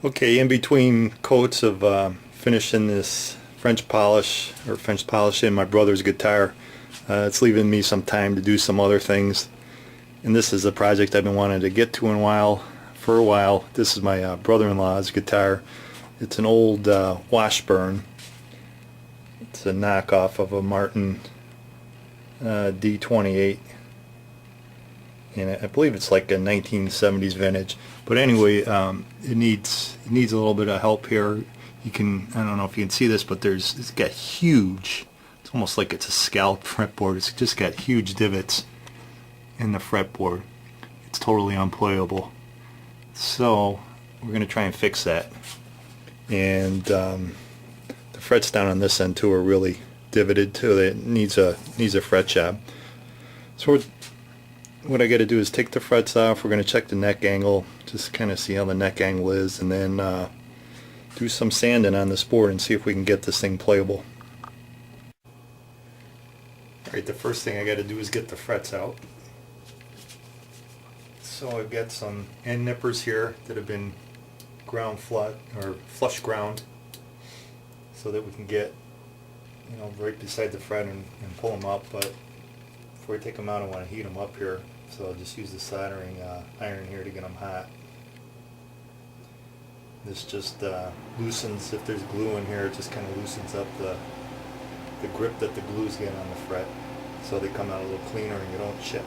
Okay, in between coats of finishing this French polishing my brother's guitar, it's leaving me some time to do some other things. And this is a project I've been wanting to get to for a while. This is my brother-in-law's guitar. It's an old Washburn. It's a knockoff of a Martin D28. And I believe it's like a 1970s vintage. But anyway, it needs a little bit of help here. I don't know if you can see this, but it's got huge, it's almost like it's a scalloped fretboard. It's just got huge divots in the fretboard. It's totally unplayable. So we're going to try and fix that. And the frets down on this end too are really divoted too. It needs a fret job. So what I got to do is take the frets off. We're going to check the neck angle, just kind of see how the neck angle is, and then do some sanding on this board and see if we can get this thing playable. Alright, the first thing I got to do is get the frets out. So I've got some end nippers here that have been ground flat or flush ground, so that we can get, right beside the fret and pull them up. But before I take them out, I want to heat them up here. So I'll just use the soldering iron here to get them hot. This just loosens, if there's glue in here, it just kind of loosens up the grip that the glues get on the fret, so they come out a little cleaner and you don't chip.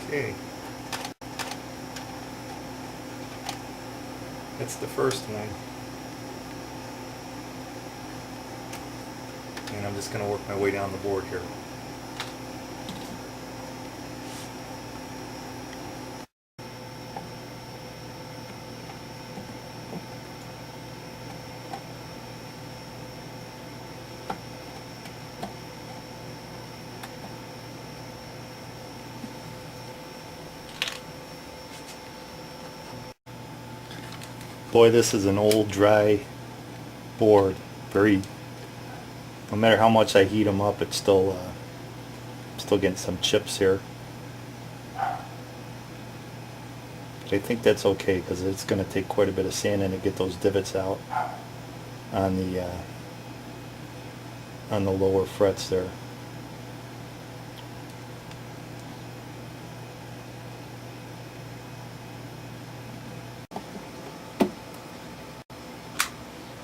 Okay, that's the first one, and I'm just going to work my way down the board here. Boy, this is an old, dry board. No matter how much I heat them up, it's still getting some chips here. But I think that's okay, because it's going to take quite a bit of sanding to get those divots out on the lower frets there.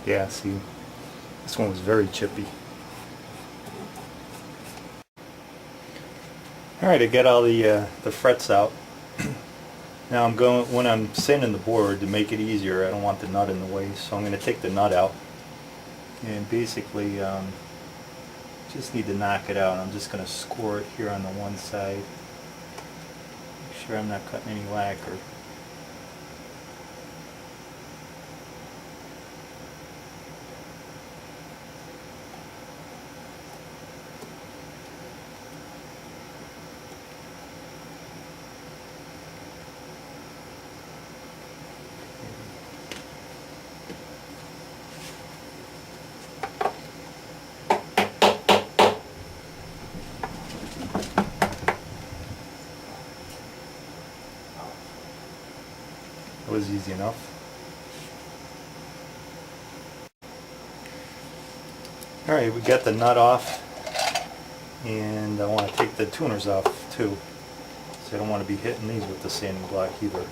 Yeah, see, this one was very chippy. Alright, I got all the frets out. Now when I'm sanding the board, to make it easier, I don't want the nut in the way, so I'm going to take the nut out. And basically, just need to knock it out. I'm just going to score it here on the one side. Make sure I'm not cutting any lacquer. It was easy enough. Alright, we got the nut off, and I want to take the tuners off too, so I don't want to be hitting these with the sanding block either.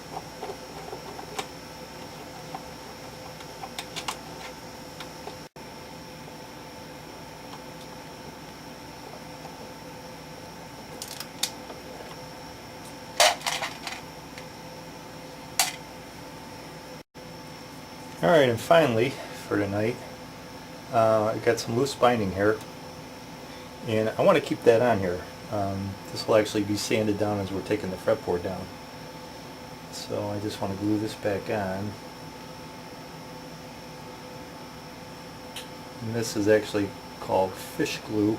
Alright, and finally, for tonight, I got some loose binding here, and I want to keep that on here. This will actually be sanded down as we're taking the fretboard down. So I just want to glue this back on. And this is actually called fish glue.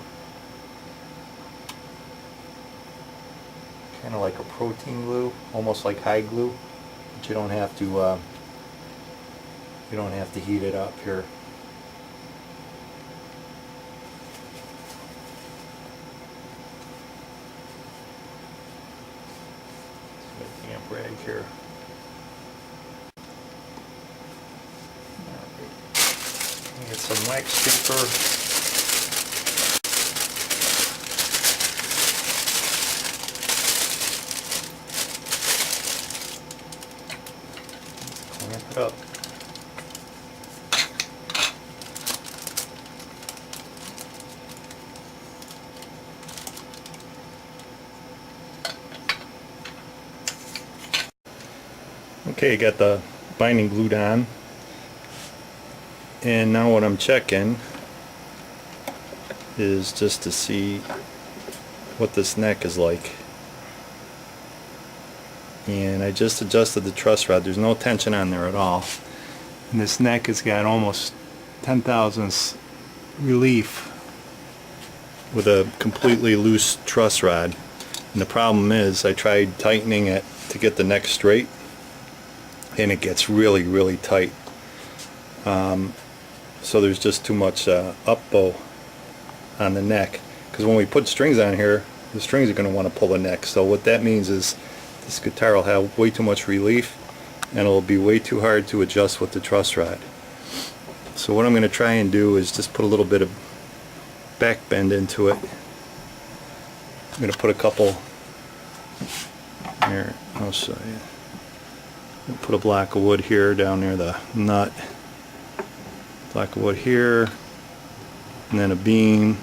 Kind of like a protein glue, almost like hide glue, but you don't have to heat it up here. Damp rag here. Get some wax paper. Clamp it up. Okay, got the binding glued on. And now what I'm checking is just to see what this neck is like. And I just adjusted the truss rod. There's no tension on there at all. And this neck has got almost 10 thousandths relief with a completely loose truss rod. And the problem is I tried tightening it to get the neck straight, and it gets really, really tight. So there's just too much up bow on the neck, because when we put strings on here, the strings are going to want to pull the neck. So what that means is this guitar will have way too much relief, and it'll be way too hard to adjust with the truss rod. So what I'm going to try and do is just put a little bit of back bend into it. I'm going to put a couple here. I'll show you. Put a block of wood here down near the nut. Block of wood here, and then a beam,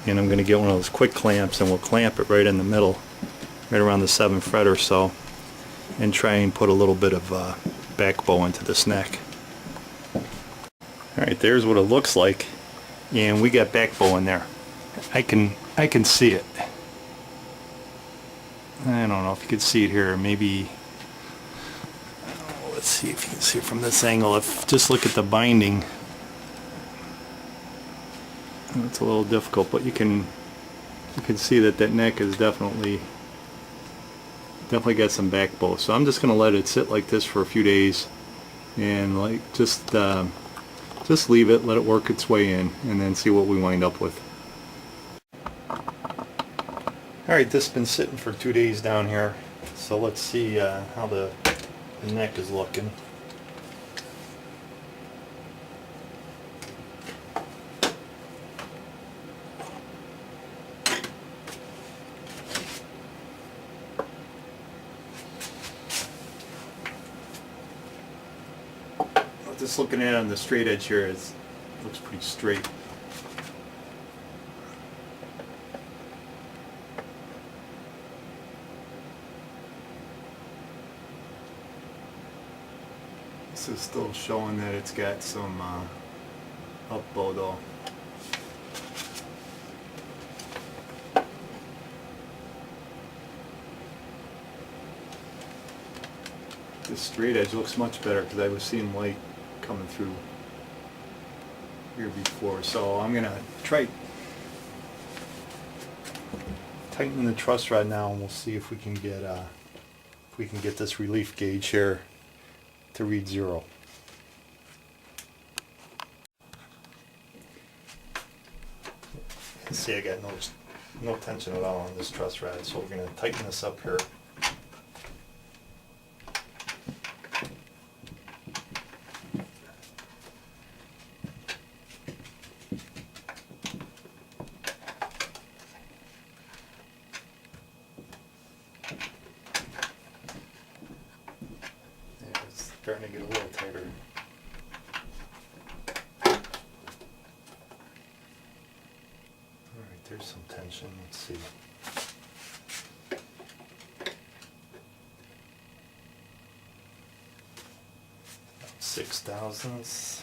and I'm going to get one of those quick clamps, and we'll clamp it right in the middle, right around the 7th fret or so, and try and put a little bit of back bow into this neck. Alright, there's what it looks like, and we got back bow in there. I can see it. I don't know if you can see it here. Maybe, let's see if you can see it from this angle. If just look at the binding, it's a little difficult, but you can see that neck is definitely got some back bow. So I'm just going to let it sit like this for a few days, and like just leave it, let it work its way in, and then see what we wind up with. Alright, this has been sitting for 2 days down here, so let's see how the neck is looking. Just looking at it on the straight edge here, it looks pretty straight. This is still showing that it's got some up bow though. This straight edge looks much better because I was seeing light coming through here before. So I'm gonna try tightening the truss rod now, and we'll see if we can get this relief gauge here to read 0. See, I got no tension at all on this truss rod, so we're going to tighten this up here. Starting to get a little tighter. Alright, there's some tension. Let's see. About 6 thousandths.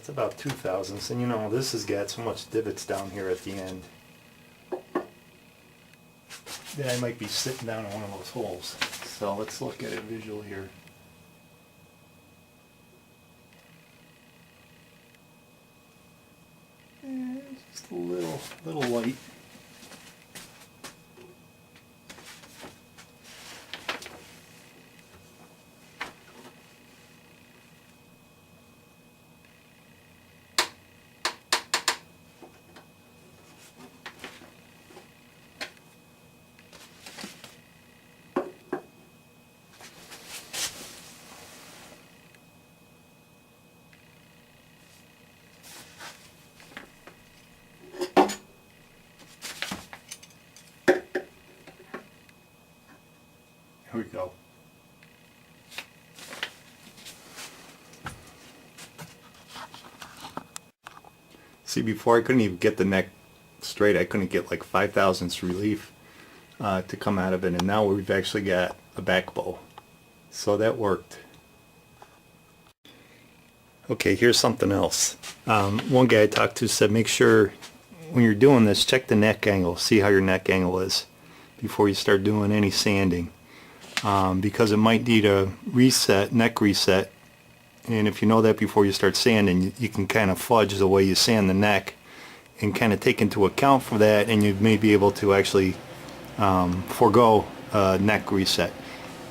That's about 2/1000ths, and you know this has got so much divots down here at the end that I might be sitting down in one of those holes. So let's look at it visual here. And just a little light. Here we go. See, before I couldn't even get the neck straight. I couldn't get like 5/1000ths relief to come out of it, and now we've actually got a back bow. So that worked. Okay, here's something else. One guy I talked to said make sure when you're doing this, check the neck angle, see how your neck angle is before you start doing any sanding. Because it might need a reset, neck reset, and if you know that before you start sanding, you can kind of fudge the way you sand the neck and kind of take into account for that, and you may be able to actually forego a neck reset.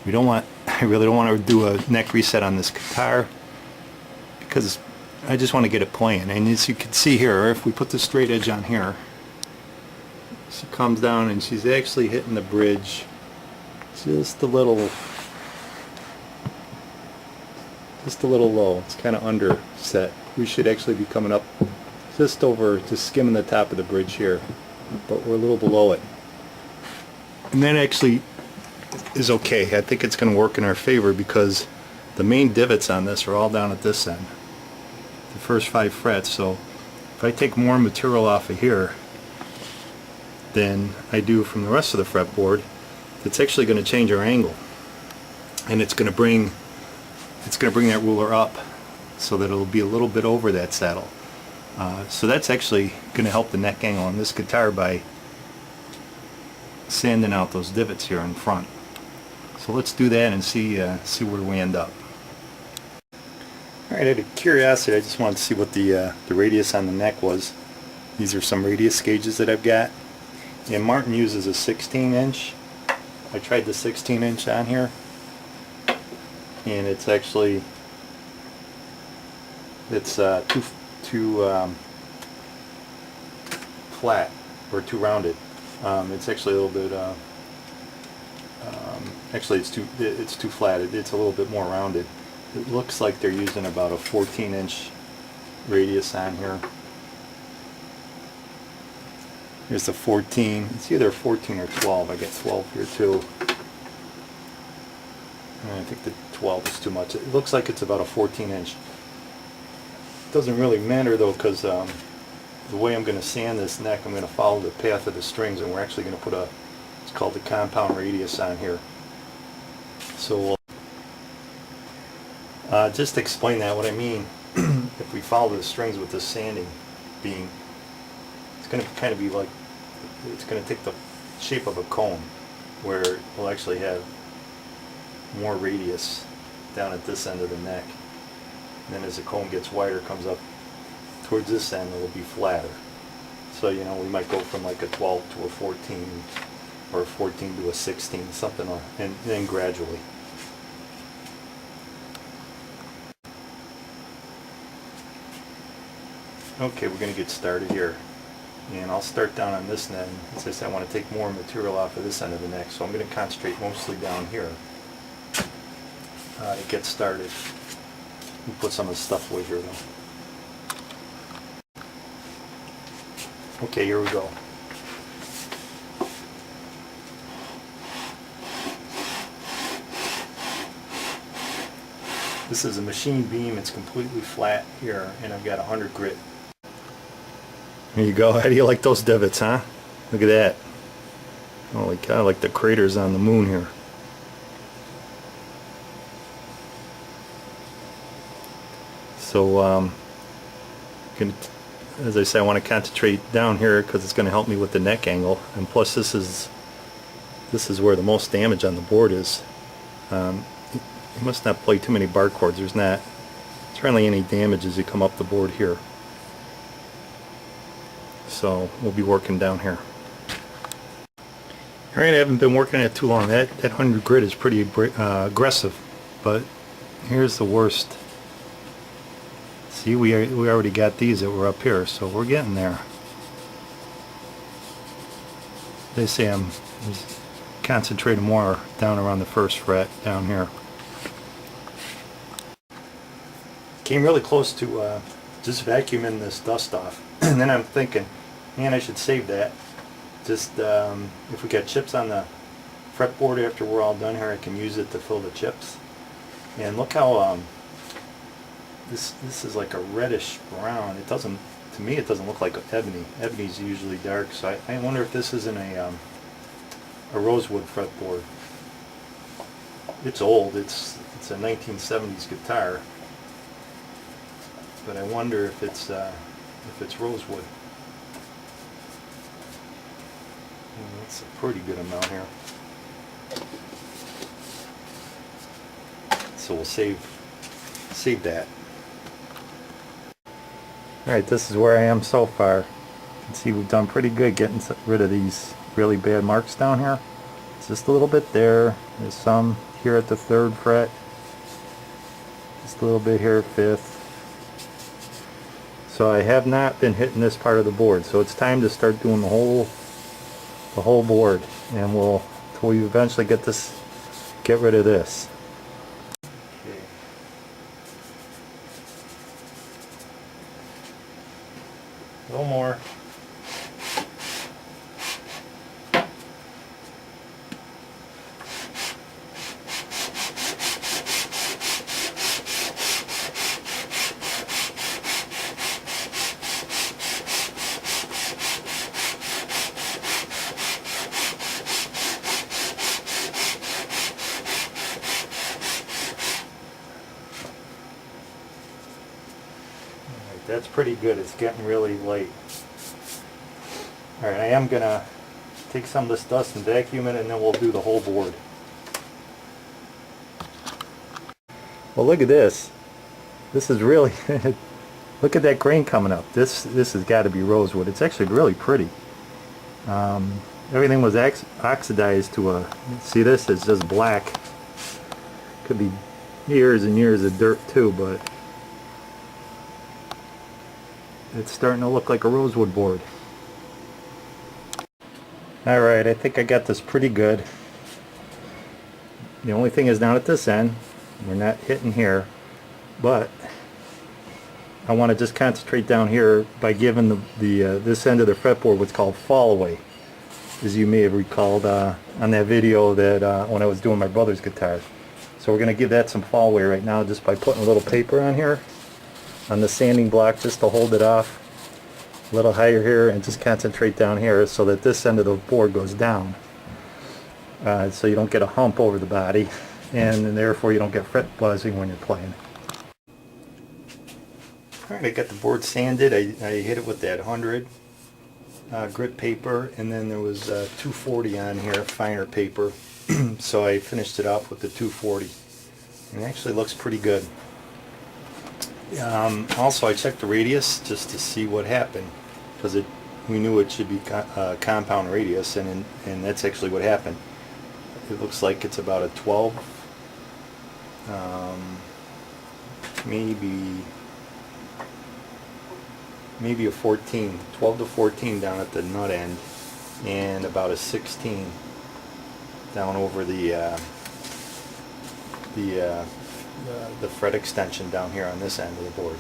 We don't want, I really don't want to do a neck reset on this guitar because I just want to get it playing. And as you can see here, if we put the straight edge on here, she comes down and she's actually hitting the bridge just a little low. It's kind of under set. We should actually be coming up just skimming the top of the bridge here, but we're a little below it. And that actually is okay. I think it's going to work in our favor because the main divots on this are all down at this end, the first 5 frets. So if I take more material off of here than I do from the rest of the fretboard, it's actually going to change our angle, and it's going to bring that ruler up so that it'll be a little bit over that saddle. So that's actually going to help the neck angle on this guitar by sanding out those divots here in front. So let's do that and see where we end up. Alright, out of curiosity, I just wanted to see what the radius on the neck was. These are some radius gauges that I've got, and Martin uses a 16-inch. I tried the 16-inch on here, and it's actually too flat or too rounded. It's actually a little bit actually it's too flat. It's a little bit more rounded. It looks like they're using about a 14-inch radius on here. Here's the 14. It's either 14 or 12. I got 12 here too. And I think the 12 is too much. It looks like it's about a 14-inch. Doesn't really matter though, because the way I'm going to sand this neck, I'm going to follow the path of the strings, and we're actually going to put it's called the compound radius on here. So just to explain that, what I mean, if we follow the strings with this sanding beam, it's going to kind of be like, it's going to take the shape of a cone, where we'll actually have more radius down at this end of the neck. And then as the cone gets wider, comes up towards this end, it'll be flatter. So, you know, we might go from like a 12 to a 14, or a 14 to a 16, something like, and then gradually. Okay, we're going to get started here. And I'll start down on this end. As I said, I want to take more material off of this end of the neck, so I'm going to concentrate mostly down here to get started. We'll put some of the stuff away here though. Okay, here we go. This is a machine beam. It's completely flat here, and I've got 100 grit. There you go. How do you like those divots, huh? Look at that. Holy cow, like the craters on the moon here. So as I say, I want to concentrate down here because it's going to help me with the neck angle, and plus this is where the most damage on the board is. You must not play too many bar chords. There's not hardly any damage as you come up the board here. So we'll be working down here. Alright, I haven't been working it too long. That 100 grit is pretty aggressive, but here's the worst. See, we already got these that were up here, so we're getting there. They say I'm concentrating more down around the first fret down here. Came really close to just vacuuming this dust off, and then I'm thinking, man, I should save that. Just if we got chips on the fretboard after we're all done here, I can use it to fill the chips. And look how this is like a reddish brown. It doesn't, to me, it doesn't look like ebony. Ebony's usually dark, so I wonder if this isn't a rosewood fretboard. It's old. It's a 1970s guitar, but I wonder if it's rosewood. That's a pretty good amount here. So we'll save that. Alright, this is where I am so far. You can see we've done pretty good getting rid of these really bad marks down here. It's just a little bit there. There's some here at the 3rd fret. Just a little bit here, 5th. So I have not been hitting this part of the board. So it's time to start doing the whole board, and till we eventually get rid of this. Okay. A little more. That's pretty good. It's getting really light. Alright, I am going to take some of this dust and vacuum it, and then we'll do the whole board. Well, look at this. This is really... look at that grain coming up. This has got to be rosewood. It's actually really pretty. Everything was oxidized to a... See, this is just black. Could be years and years of dirt too, but... it's starting to look like a rosewood board. Alright, I think I got this pretty good. The only thing is down at this end, we're not hitting here, but I want to just concentrate down here by giving this end of the fretboard what's called fall away, as you may have recalled on that video that when I was doing my brother's guitar. So we're going to give that some fall away right now just by putting a little paper on here, on the sanding block, just to hold it off a little higher here, and just concentrate down here so that this end of the board goes down, so you don't get a hump over the body, and therefore you don't get fret buzzing when you're playing. Alright, I got the board sanded. I hit it with that 100 grit paper, and then there was 240 on here, finer paper. So I finished it off with the 240, and it actually looks pretty good. Also, I checked the radius just to see what happened, because we knew it should be compound radius, and that's actually what happened. It looks like it's about a 12, maybe a 14, 12 to 14 down at the nut end, and about a 16 down over the fret extension down here on this end of the board.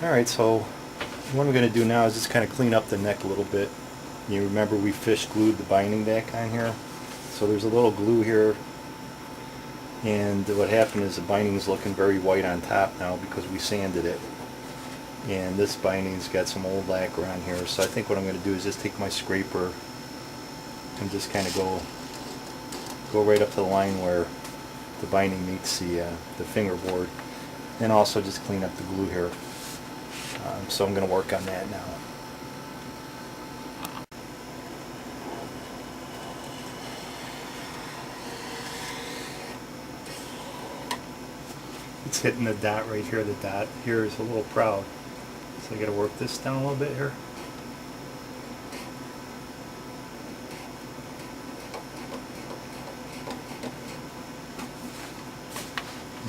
Alright, so what I'm going to do now is just kind of clean up the neck a little bit. You remember we fish glued the binding back on here, so there's a little glue here, and what happened is the binding's looking very white on top now because we sanded it, and this binding's got some old lacquer on here. So I think what I'm going to do is just take my scraper and just kind of go right up to the line where the binding meets the fingerboard, and also just clean up the glue here. So I'm going to work on that now. It's hitting the dot right here. The dot here is a little proud. So I got to work this down a little bit here.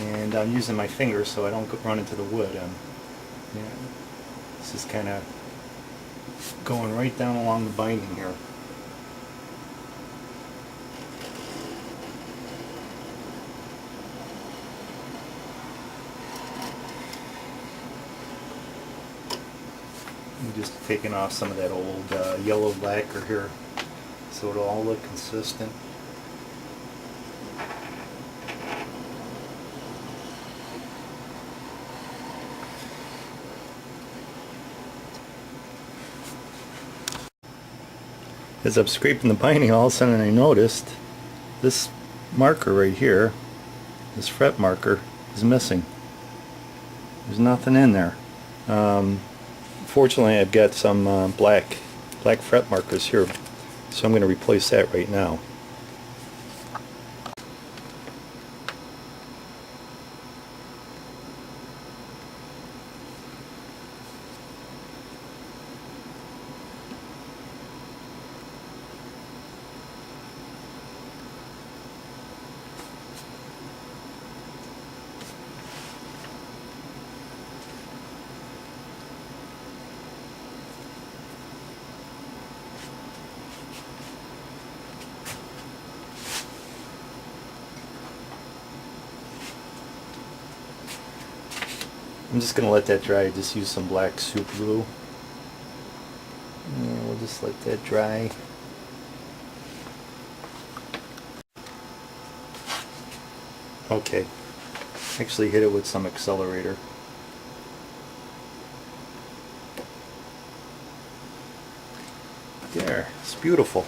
And I'm using my fingers so I don't run into the wood. Yeah, this is kind of going right down along the binding here. I'm just taking off some of that old yellow lacquer here so it'll all look consistent. As I'm scraping the binding, all of a sudden I noticed this marker right here, this fret marker, is missing. There's nothing in there. Fortunately, I've got some black fret markers here, so I'm going to replace that right now. I'm just going to let that dry. Just use some black soup glue. And we'll just let that dry. Okay. Actually hit it with some accelerator. There. It's beautiful.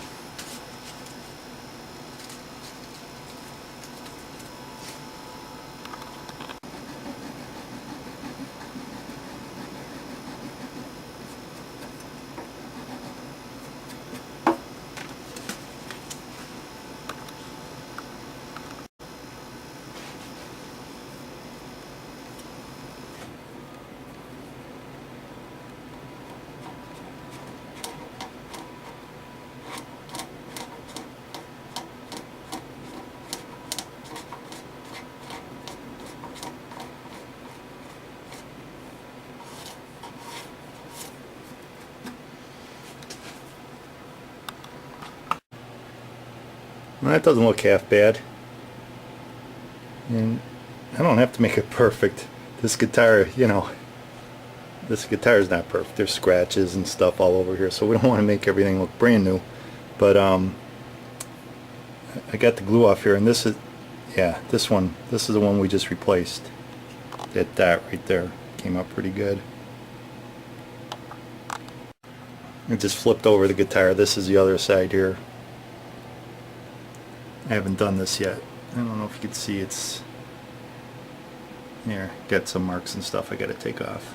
Well, that doesn't look half bad. And I don't have to make it perfect. This guitar, you know, this guitar is not perfect. There's scratches and stuff all over here, so we don't want to make everything look brand new. But I got the glue off here, and this is, yeah, this is the one we just replaced. That dot right there came up pretty good. It just flipped over the guitar. This is the other side here. I haven't done this yet. I don't know if you can see, it's here, got some marks and stuff I got to take off.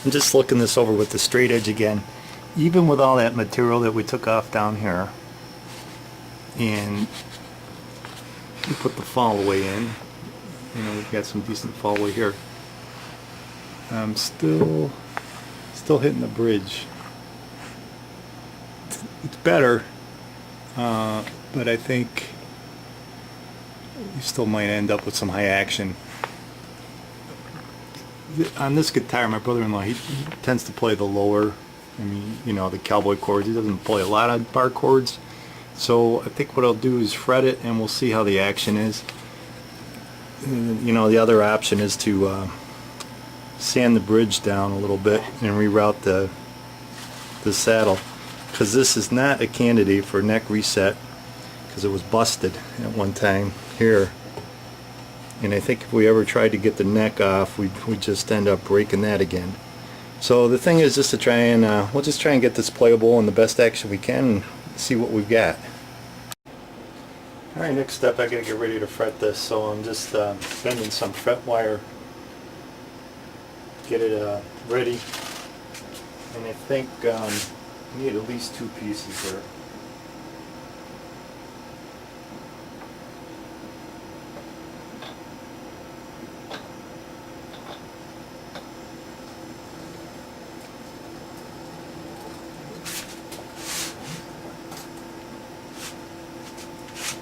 I'm just looking this over with the straight edge again. Even with all that material that we took off down here, and we put the fall away in, you know, we've got some decent fall away here. I'm still hitting the bridge. It's better. But I think you still might end up with some high action. On this guitar, my brother-in-law, he tends to play the lower, I mean, you know, the cowboy chords. He doesn't play a lot of bar chords. So I think what I'll do is fret it, and we'll see how the action is. You know, the other option is to sand the bridge down a little bit and reroute the saddle. Because this is not a candidate for neck reset, because it was busted at one time here, and I think if we ever tried to get the neck off, we'd just end up breaking that again. So the thing is just to try and we'll just try and get this playable in the best action we can and see what we've got. Alright, next step, I gotta get ready to fret this, so I'm just bending some fret wire get it ready. And I think you need at least 2 pieces here.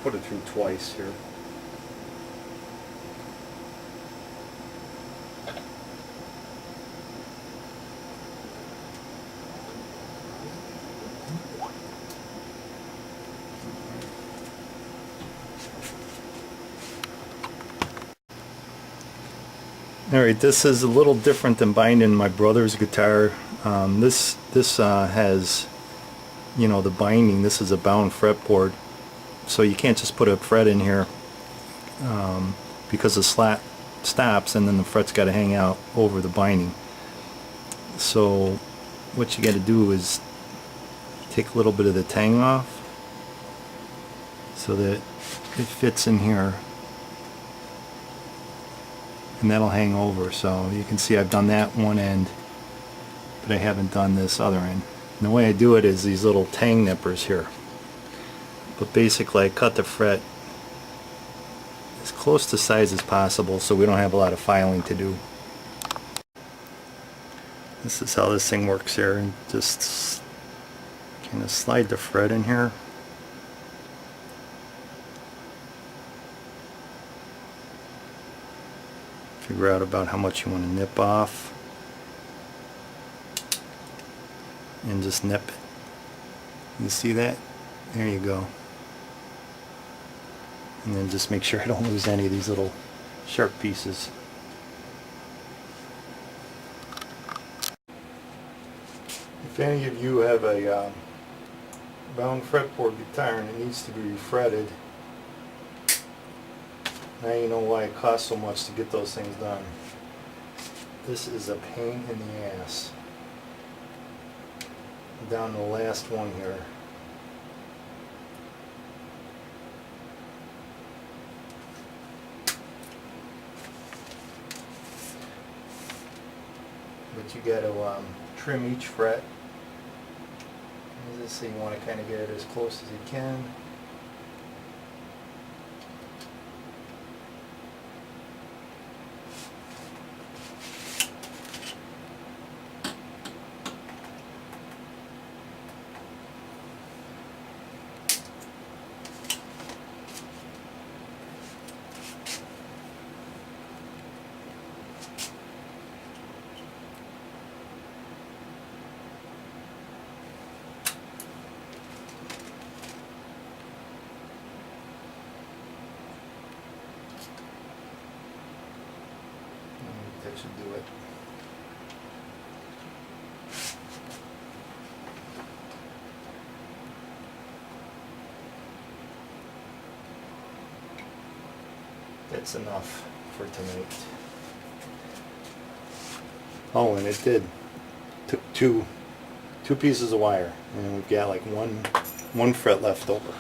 Put it through twice here. Alright, this is a little different than binding my brother's guitar. This has, you know, the binding. This is a bound fretboard, so you can't just put a fret in here because the slat stops and then the fret's got to hang out over the binding. So what you got to do is take a little bit of the tang off so that it fits in here, and that'll hang over. So you can see I've done that one end, but I haven't done this other end. And the way I do it is these little tang nippers here. But basically I cut the fret as close to size as possible so we don't have a lot of filing to do. This is how this thing works here, and just kind of slide the fret in here. Figure out about how much you want to nip off, and just nip it. You see that? There you go. And then just make sure I don't lose any of these little sharp pieces. If any of you have a bound fretboard guitar and it needs to be refretted, now you know why it costs so much to get those things done. This is a pain in the ass. Down to the last one here. But you got to trim each fret. As I say, you want to kind of get it as close as you can. That should do it. That's enough for tonight. Oh, and it did. Took two pieces of wire, and we've got like one fret left over.